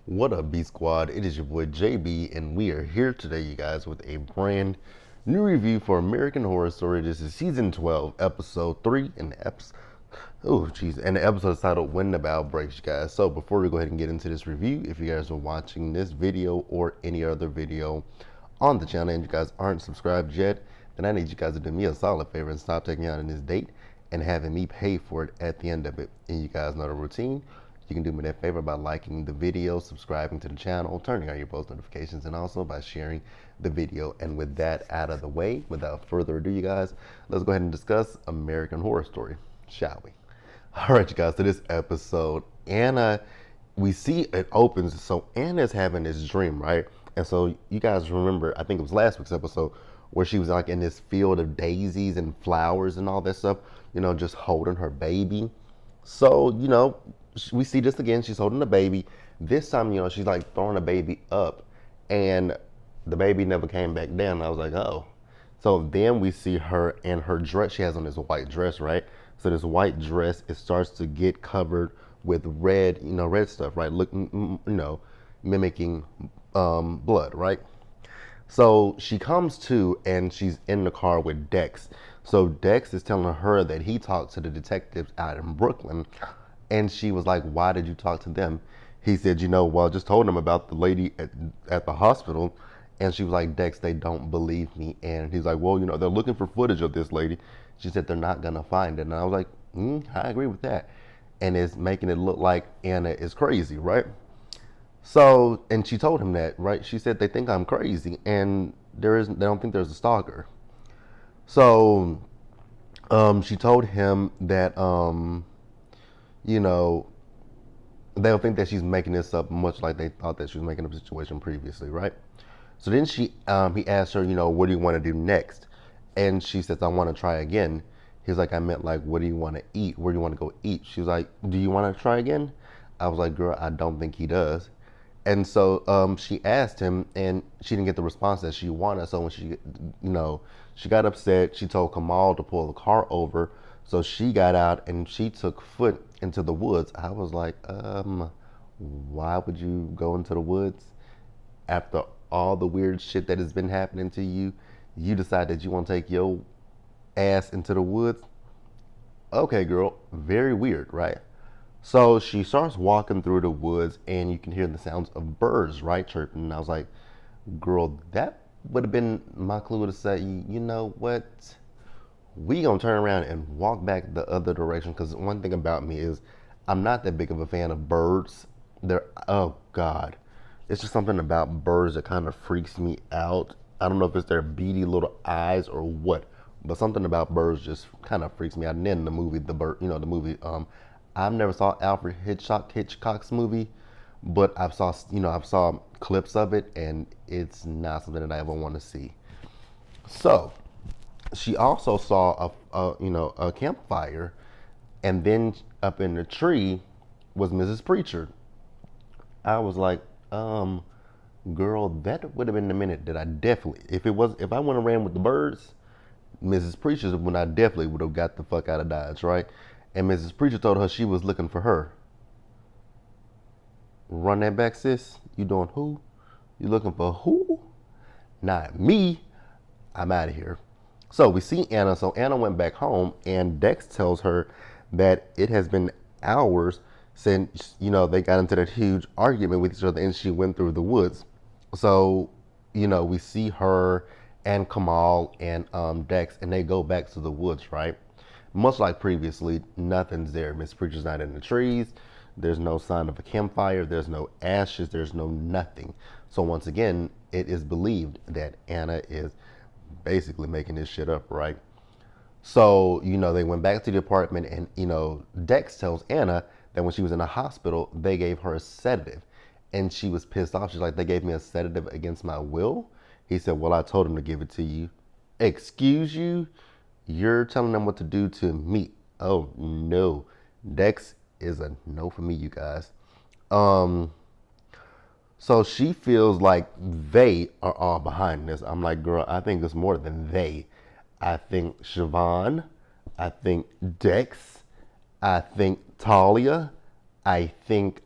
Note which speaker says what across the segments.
Speaker 1: What up, B Squad? It is your boy JB, and we are here today, you guys, with a brand new review for American Horror Story. This is season 12, episode 3, and the episode is titled "When the Bough Breaks," you guys. So before we go ahead and get into this review, if you guys are watching this video or any other video on the channel and you guys aren't subscribed yet, then I need you guys to do me a solid favor and stop taking me out on this date and having me pay for it at the end of it. And you guys know the routine. You can do me that favor by liking the video, subscribing to the channel, turning on your post notifications, and also by sharing the video. And with that out of the way, without further ado, you guys, let's go ahead and discuss American Horror Story, shall we? All right, you guys, to this episode, Anna, we see it opens. So Anna's having this dream, right? And so you guys remember, I think it was last week's episode, where she was like in this field of daisies and flowers and all that stuff, just holding her baby. So, we see this again. She's holding the baby. This time, she's like throwing the baby up, and the baby never came back down. I was like, oh. So then we see her in her dress. She has on this white dress, right? So this white dress, it starts to get covered with red, red stuff, right? Looking, mimicking blood, right? So she comes to, and she's in the car with Dex. So Dex is telling her that he talked to the detectives out in Brooklyn. And she was like, why did you talk to them? He said, well, I just told them about the lady at the hospital. And she was like, Dex, they don't believe me. And he's like, well, they're looking for footage of this lady. She said, they're not going to find it. And I was like, I agree with that. And it's making it look like Anna is crazy, right? So, and she told him that, right? She said, they think I'm crazy. And they don't think there's a stalker. So, she told him that, they'll think that she's making this up, much like they thought that she was making up a situation previously, right? So then he asked her, what do you want to do next? And she says, I want to try again. He's like, I meant like, what do you want to eat? Where do you want to go eat? She was like, do you want to try again? I was like, girl, I don't think he does. And so she asked him, and she didn't get the response that she wanted. So when she got upset. She told Kamal to pull the car over. So she got out and she took foot into the woods. I was like, why would you go into the woods after all the weird shit that has been happening to you? You decide that you want to take your ass into the woods? Okay, girl, very weird, right? So she starts walking through the woods, and you can hear the sounds of birds, right, chirping. And I was like, girl, that would have been my clue to say, you know what? We gonna turn around and walk back the other direction. Because one thing about me is I'm not that big of a fan of birds. Oh God, it's just something about birds that kind of freaks me out. I don't know if it's their beady little eyes or what, but something about birds just kind of freaks me out. And then the movie, the movie, I've never saw Alfred Hitchcock's movie, but I've saw clips of it, and it's not something that I ever want to see. So she also saw a campfire, and then up in the tree was Mrs. Preacher. I was like, girl, that would have been the minute that I definitely, if I wouldn't have ran with the birds, Mrs. Preacher, when I definitely would have got the fuck out of Dodge, right? And Mrs. Preacher told her she was looking for her. Run that back, sis. You doing who? You looking for who? Not me. I'm out of here. So we see Anna. So Anna went back home, and Dex tells her that it has been hours since they got into that huge argument with each other, and she went through the woods. So we see her and Kamal and Dex, and they go back to the woods, right? Much like previously, nothing's there. Miss Preacher's not in the trees. There's no sign of a campfire. There's no ashes. There's no nothing. So once again, it is believed that Anna is basically making this shit up, right? So, they went back to the apartment, and, Dex tells Anna that when she was in the hospital, they gave her a sedative. And she was pissed off. She's like, they gave me a sedative against my will? He said, well, I told him to give it to you. Excuse you? You're telling them what to do to me. Oh, no. Dex is a no for me, you guys. So she feels like they are all behind this. I'm like, girl, I think it's more than they. I think Siobhan. I think Dex. I think Talia. I think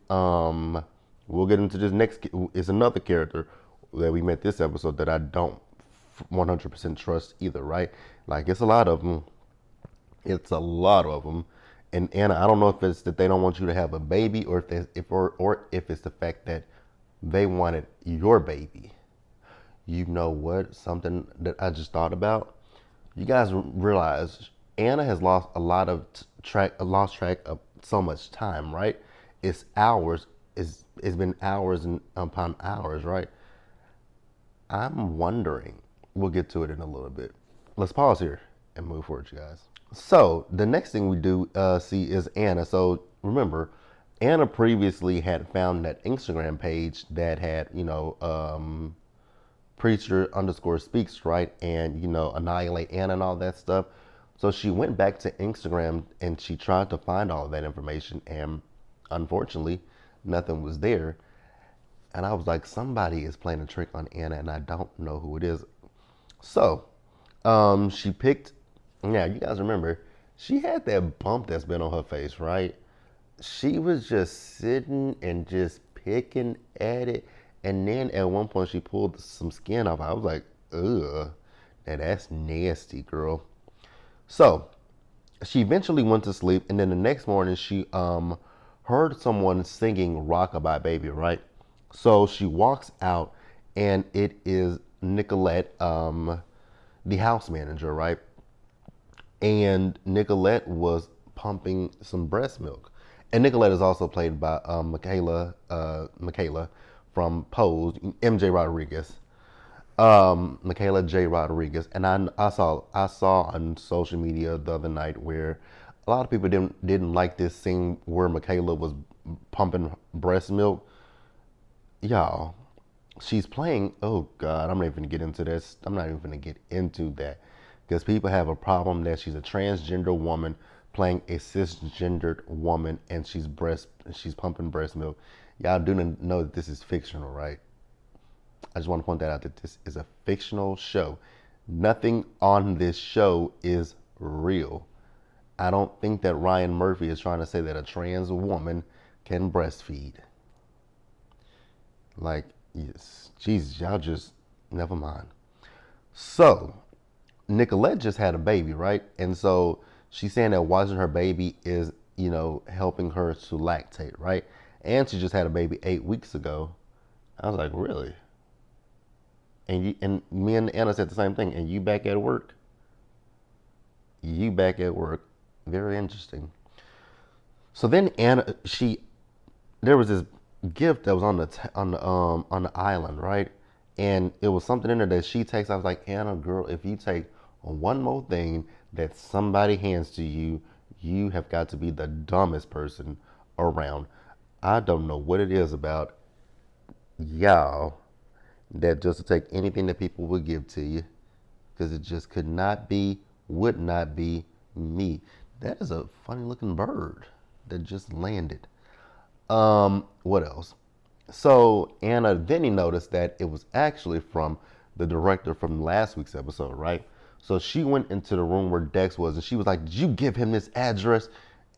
Speaker 1: We'll get into this next. It's another character that we met this episode that I don't 100% trust either, right? Like, it's a lot of them. It's a lot of them. And Anna, I don't know if it's that they don't want you to have a baby, or or if it's the fact that they wanted your baby. You know what? Something that I just thought about. You guys realize Anna has lost a lot of lost track of so much time, right? It's hours. It's been hours and upon hours, right? I'm wondering. We'll get to it in a little bit. Let's pause here and move forward, you guys. So the next thing we do see is Anna. So remember, Anna previously had found that Instagram page that had, preacher underscore speaks, right? And, annihilate Anna and all that stuff. So she went back to Instagram and she tried to find all of that information. And unfortunately, nothing was there. And I was like, somebody is playing a trick on Anna and I don't know who it is. So she picked, yeah, you guys remember, she had that bump that's been on her face, right? She was just sitting and just picking at it. And then at one point she pulled some skin off. I was like, ugh, now that's nasty, girl. So she eventually went to sleep. And then the next morning she heard someone singing Rockabye Baby, right? So she walks out and it is Nicolette, the house manager, right? And Nicolette was pumping some breast milk. And Nicolette is also played by Michaela from Pose, MJ Rodriguez, Michaela J. Rodriguez. And I saw on social media the other night where a lot of people didn't like this scene where Michaela was pumping breast milk. Y'all, she's playing. Oh God, I'm not even gonna get into this. I'm not even gonna get into that because people have a problem that she's a transgender woman playing a cisgendered woman and she's pumping breast milk. Y'all do know that this is fictional, right? I just want to point that out that this is a fictional show. Nothing on this show is real. I don't think that Ryan Murphy is trying to say that a trans woman can breastfeed. Like, yes, Jesus, y'all just never mind. So, Nicolette just had a baby, right? And so she's saying that watching her baby is, helping her to lactate, right? And she just had a baby 8 weeks ago. I was like, really? And me and Anna said the same thing. And you back at work? You back at work? Very interesting. So then Anna, there was this gift that was on the island, right? And it was something in there that she takes. I was like, Anna, girl, if you take one more thing that somebody hands to you, you have got to be the dumbest person around. I don't know what it is about y'all that just to take anything that people would give to you, because it just would not be me. That is a funny looking bird that just landed. What else? So Anna then he noticed that it was actually from the director from last week's episode, right? So she went into the room where Dex was and she was like, did you give him this address?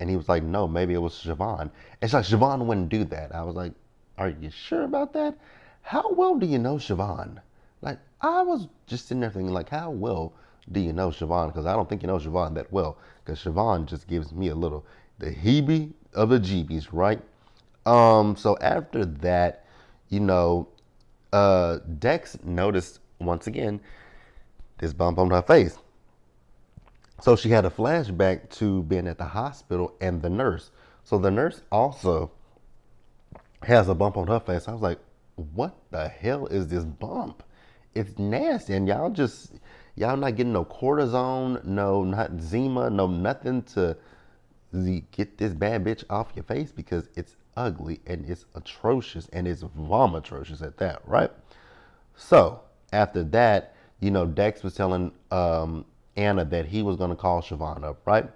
Speaker 1: And he was like, no, maybe it was Siobhan. And she's like, Siobhan wouldn't do that. I was like, are you sure about that? How well do you know Siobhan? Like, I was just sitting there thinking, like, how well do you know Siobhan? Because I don't think you know Siobhan that well. Because Siobhan just gives me a little, the heebie of the jeebies, right? So after that, Dex noticed once again this bump on her face. So she had a flashback to being at the hospital and the nurse. So the nurse also has a bump on her face. I was like, what the hell is this bump? It's nasty. And y'all not getting no cortisone, no, not Zima, no nothing to get this bad bitch off your face because it's ugly and it's atrocious and it's vomitrocious at that, right? So after that, Dex was telling Anna that he was going to call Siobhan up, right?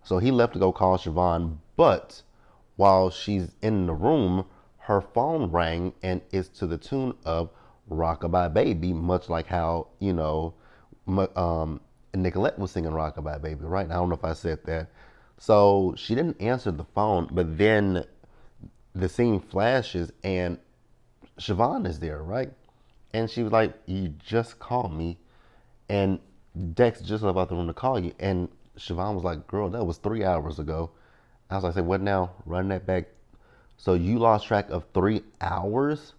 Speaker 1: So he left to go call Siobhan, but while she's in the room, her phone rang and it's to the tune of Rockabye Baby, much like how, Nicolette was singing Rockabye Baby, right? I don't know if I said that. So she didn't answer the phone, but then the scene flashes and Siobhan is there, right? And she was like, "You just called me," and Dex just left out the room to call you. And Siobhan was like, "Girl, that was 3 hours ago." I was like, "Say what now? Run that back." So you lost track of 3 hours.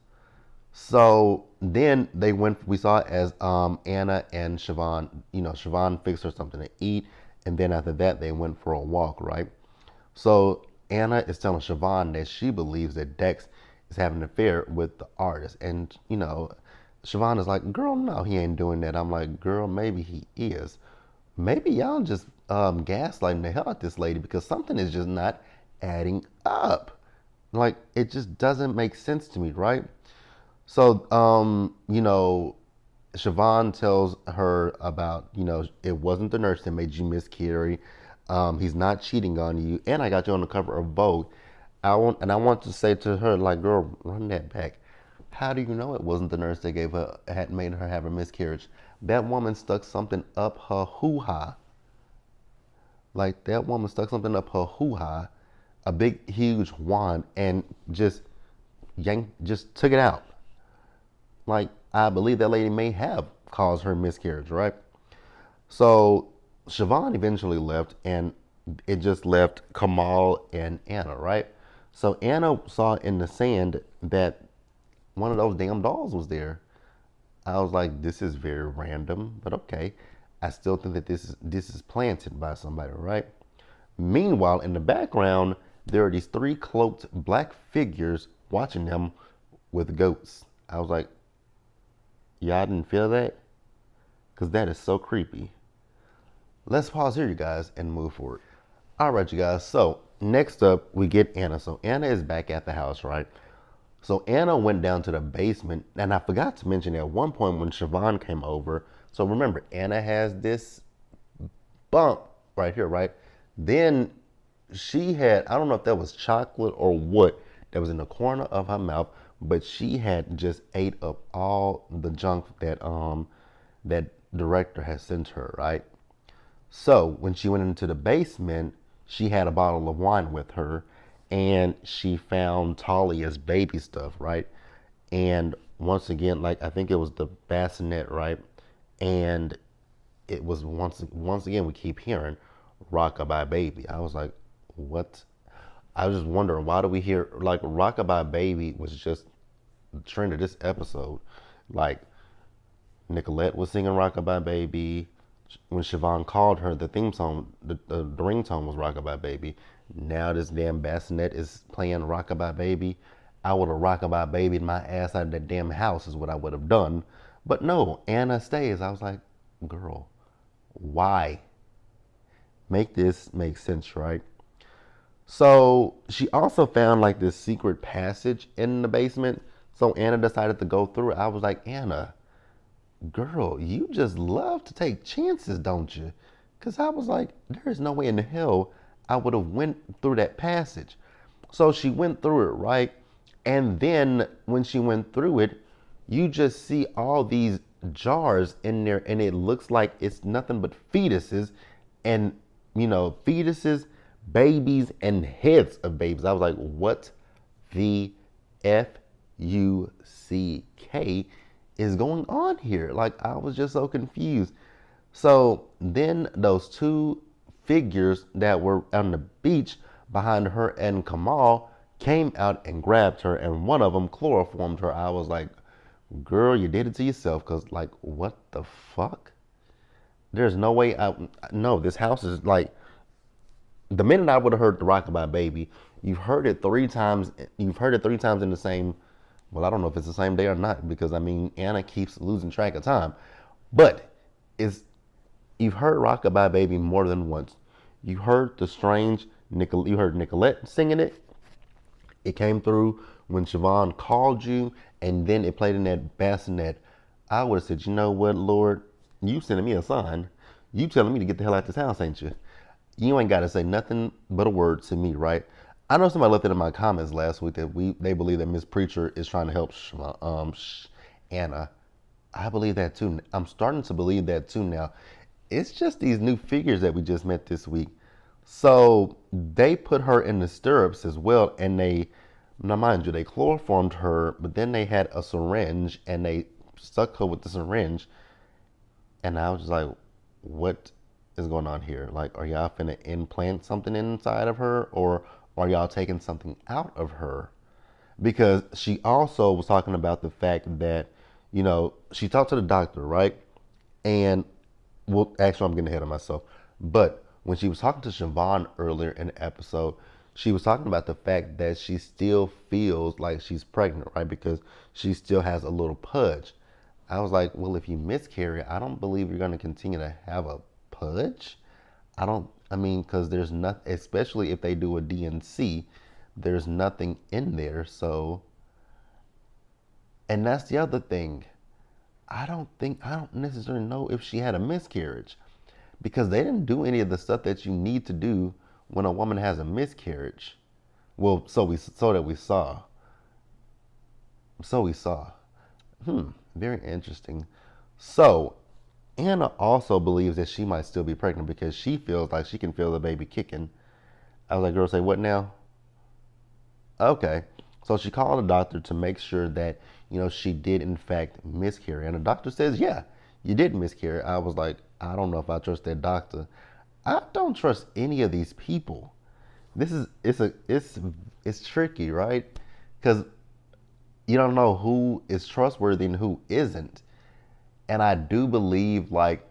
Speaker 1: So then they went. We saw it as Anna and Siobhan. Siobhan fixed her something to eat, and then after that they went for a walk, right? So Anna is telling Siobhan that she believes that Dex is having an affair with the artist. And, Siobhan is like, girl, no, he ain't doing that. I'm like, girl, maybe he is. Maybe y'all just gaslighting the hell out this lady because something is just not adding up. Like, it just doesn't make sense to me, right? So, Siobhan tells her about, it wasn't the nurse that made you miscarry. He's not cheating on you, and I got you on the cover of Vogue. I want to say to her, like, girl, run that back. How do you know it wasn't the nurse that had made her have a miscarriage? That woman stuck something up her hoo ha. Like that woman stuck something up her hoo ha, a big huge wand, and just took it out. Like, I believe that lady may have caused her miscarriage, right? So Siobhan eventually left, and it just left Kamal and Anna, right? So Anna saw in the sand that one of those damn dolls was there. I was like, this is very random, but okay. I still think that this is planted by somebody, right? Meanwhile, in the background, there are these three cloaked black figures watching them with goats. I was like, y'all didn't feel that? Because that is so creepy. Let's pause here, you guys, and move forward. All right, you guys. So next up, we get Anna. So Anna is back at the house, right? So Anna went down to the basement, and I forgot to mention at one point when Siobhan came over. So remember, Anna has this bump right here, right? Then she had, I don't know if that was chocolate or what, that was in the corner of her mouth, but she had just ate up all the junk that director had sent her, right? So when she went into the basement, she had a bottle of wine with her, and she found Talia's baby stuff, right? And once again, like I think it was the bassinet, right? And it was once again we keep hearing Rockabye Baby. I was like, what? I was just wondering why do we hear like Rockabye Baby was just the trend of this episode. Like Nicolette was singing Rockabye Baby. When Siobhan called her, the theme song, the ringtone was Rockabye Baby. Now this damn bassinet is playing Rockabye Baby. I would have Rockabye Babied my ass out of that damn house is what I would have done. But no, Anna stays. I was like, girl, why? Make this make sense, right? So she also found like this secret passage in the basement. So Anna decided to go through it. I was like, Anna, girl, you just love to take chances, don't you? Because I was like, there is no way in the hell I would have went through that passage. So she went through it, right? And then when she went through it, you just see all these jars in there, and it looks like it's nothing but fetuses and, fetuses, babies, and heads of babies. I was like, what the FUCK is going on here? Like, I was just so confused. So then those two figures that were on the beach behind her and Kamal came out and grabbed her, and one of them chloroformed her. I was like, girl, you did it to yourself, because, like, what the fuck? There's no way no, this house is like, the minute I would have heard the Rockabye Baby, you've heard it 3 times. You've heard it 3 times in the same. Well, I don't know if it's the same day or not because I mean Anna keeps losing track of time. But it's you've heard Rockabye Baby more than once. You heard the strange You heard Nicolette singing it. It came through when Siobhan called you, and then it played in that bassinet. I would have said, you know what, Lord, you sending me a sign. You telling me to get the hell out of this house, ain't you? You ain't got to say nothing but a word to me, right? I know somebody left it in my comments last week that they believe that Miss Preacher is trying to help Anna. I believe that too. I'm starting to believe that too now. It's just these new figures that we just met this week. So they put her in the stirrups as well, and they Now, mind you, they chloroformed her, but then they had a syringe and they stuck her with the syringe. And I was just like, what is going on here? Like, are y'all finna implant something inside of her, or are y'all taking something out of her? Because she also was talking about the fact that, she talked to the doctor, right? And, well, actually, I'm getting ahead of myself. But when she was talking to Siobhan earlier in the episode, she was talking about the fact that she still feels like she's pregnant, right? Because she still has a little pudge. I was like, well, if you miscarry, I don't believe you're going to continue to have a pudge. I mean, because there's nothing, especially if they do a DNC, there's nothing in there. So, and that's the other thing. I don't necessarily know if she had a miscarriage because they didn't do any of the stuff that you need to do when a woman has a miscarriage. Well, so we saw. Very interesting. So Anna also believes that she might still be pregnant because she feels like she can feel the baby kicking. I was like, girl, say what now? Okay. So she called the doctor to make sure that, she did in fact miscarry. And the doctor says, yeah, you did miscarry. I was like, I don't know if I trust that doctor. I don't trust any of these people. This is it's tricky, right? Because you don't know who is trustworthy and who isn't. And I do believe, like,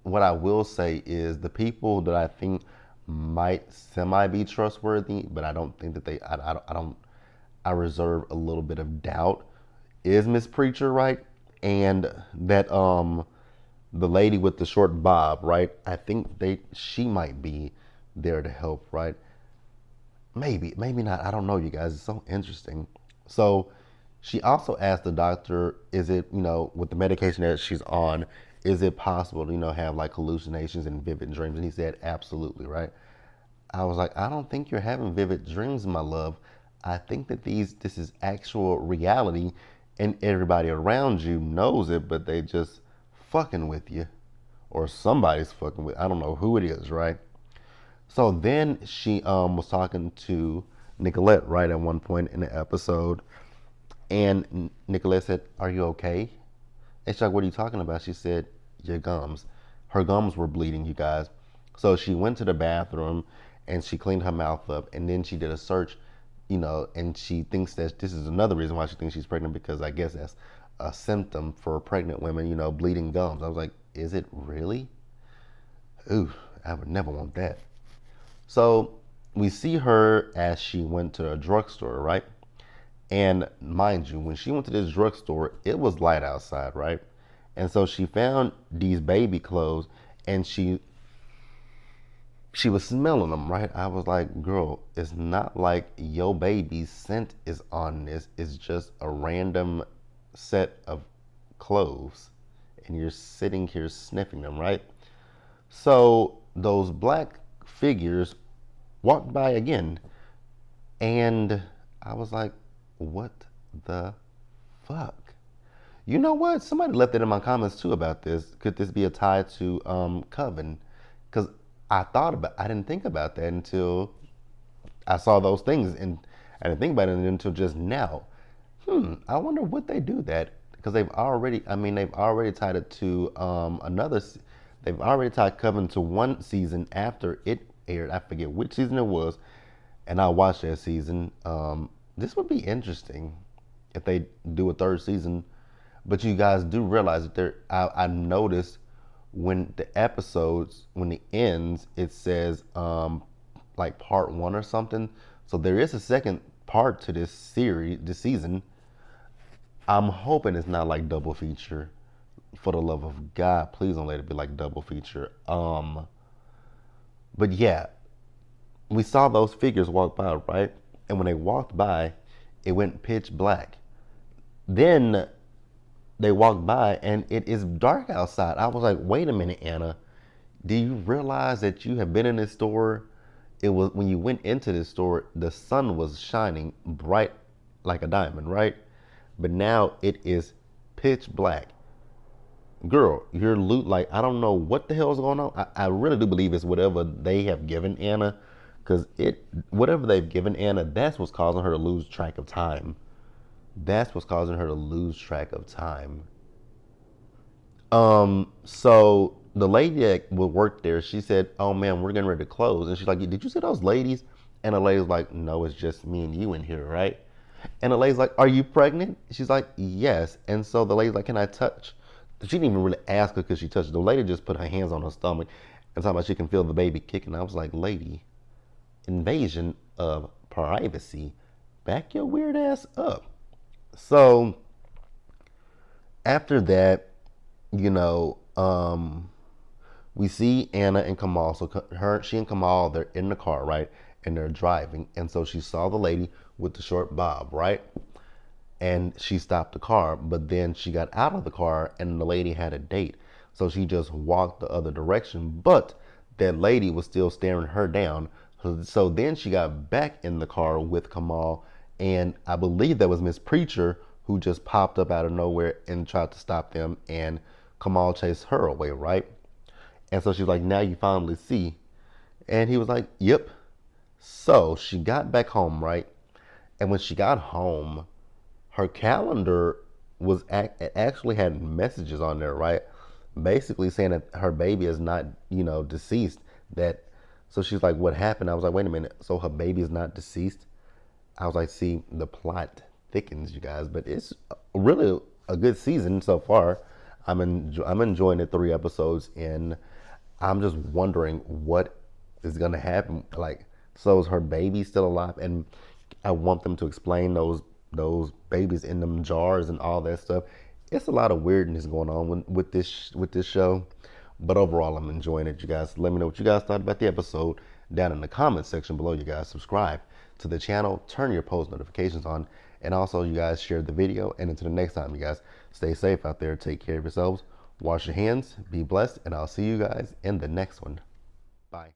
Speaker 1: what I will say is the people that I think might semi be trustworthy, but I don't think that I don't, I reserve a little bit of doubt, is Miss Preacher, right? And that, the lady with the short bob, right? I think she might be there to help, right? Maybe not. I don't know, you guys. It's so interesting. So she also asked the doctor, is it, with the medication that she's on, is it possible to, have like hallucinations and vivid dreams? And he said, absolutely, right? I was like, I don't think you're having vivid dreams, my love. I think that this is actual reality and everybody around you knows it, but they just fucking with you. Or somebody's fucking with, I don't know who it is, right? So then she was talking to Nicolette right at one point in the episode, and Nicolette said, "Are you okay?" And she's like, "What are you talking about?" She said, "Your gums." Her gums were bleeding, you guys. So she went to the bathroom and she cleaned her mouth up, and then she did a search, and she thinks that this is another reason why she thinks she's pregnant because I guess that's a symptom for pregnant women, bleeding gums. I was like, is it really? Ooh, I would never want that. So we see her as she went to a drugstore, right? And mind you, when she went to this drugstore, it was light outside, right? And so she found these baby clothes and she was smelling them, right? I was like, girl, it's not like your baby's scent is on this. It's just a random set of clothes. And you're sitting here sniffing them, right? So those black figures walked by again. And I was like, what the fuck? You know what? Somebody left it in my comments too about this. Could this be a tie to Coven? Because I didn't think about that until I saw those things, and I didn't think about it until just now. I wonder would they do that? Because they've already tied it to they've already tied Coven to one season after it aired. I forget which season it was, and I watched that season. This would be interesting if they do a third season. But you guys do realize that I noticed when when it ends, it says like part one or something. So there is a second part to this season. I'm hoping it's not like double feature. For the love of God, please don't let it be like double feature. But yeah, we saw those figures walk by, right? And when they walked by, it went pitch black. Then they walked by and it is dark outside. I was like, wait a minute, Anna. Do you realize that you have been in this store? It was when you went into this store, the sun was shining bright like a diamond, right? But now it is pitch black. Girl, your loot, like, I don't know what the hell is going on. I really do believe it's whatever they have given Anna, because whatever they've given Anna, that's what's causing her to lose track of time. That's what's causing her to lose track of time. So the lady that would work there, she said, "Oh man, we're getting ready to close." And she's like, "Did you see those ladies?" And the lady's like, "No, it's just me and you in here, right?" And the lady's like, "Are you pregnant?" She's like, "Yes." And so the lady's like, "Can I touch?" She didn't even really ask her because she touched. The lady just put her hands on her stomach and talking about she can feel the baby kicking. I was like, "Lady, invasion of privacy. Back your weird ass up." So after that, you know, we see Anna and Kamal. So she and Kamal, they're in the car, right? And they're driving. And so she saw the lady with the short bob, right? And she stopped the car, but then she got out of the car and the lady had a date. So she just walked the other direction, but that lady was still staring her down. So then she got back in the car with Kamal, and I believe that was Miss Preacher who just popped up out of nowhere and tried to stop them, and Kamal chased her away, right? And so she was like, "Now you finally see." And he was like, "Yep." So she got back home, right? And when she got home, her calendar actually had messages on there, right? Basically saying that her baby is not, deceased. That so she's like, "What happened?" I was like, "Wait a minute. So her baby is not deceased?" I was like, "See, the plot thickens, you guys, but it's really a good season so far. I'm enjoying the 3 episodes, and I'm just wondering what is gonna happen. Like, so is her baby still alive? And I want them to explain those babies in them jars and all that stuff. It's a lot of weirdness going on with this show, but overall, I'm enjoying it. You guys, let me know what you guys thought about the episode down in the comments section below. You guys, subscribe to the channel, turn your post notifications on, and also you guys share the video. And until the next time, you guys, stay safe out there, take care of yourselves, wash your hands, be blessed, and I'll see you guys in the next one. Bye.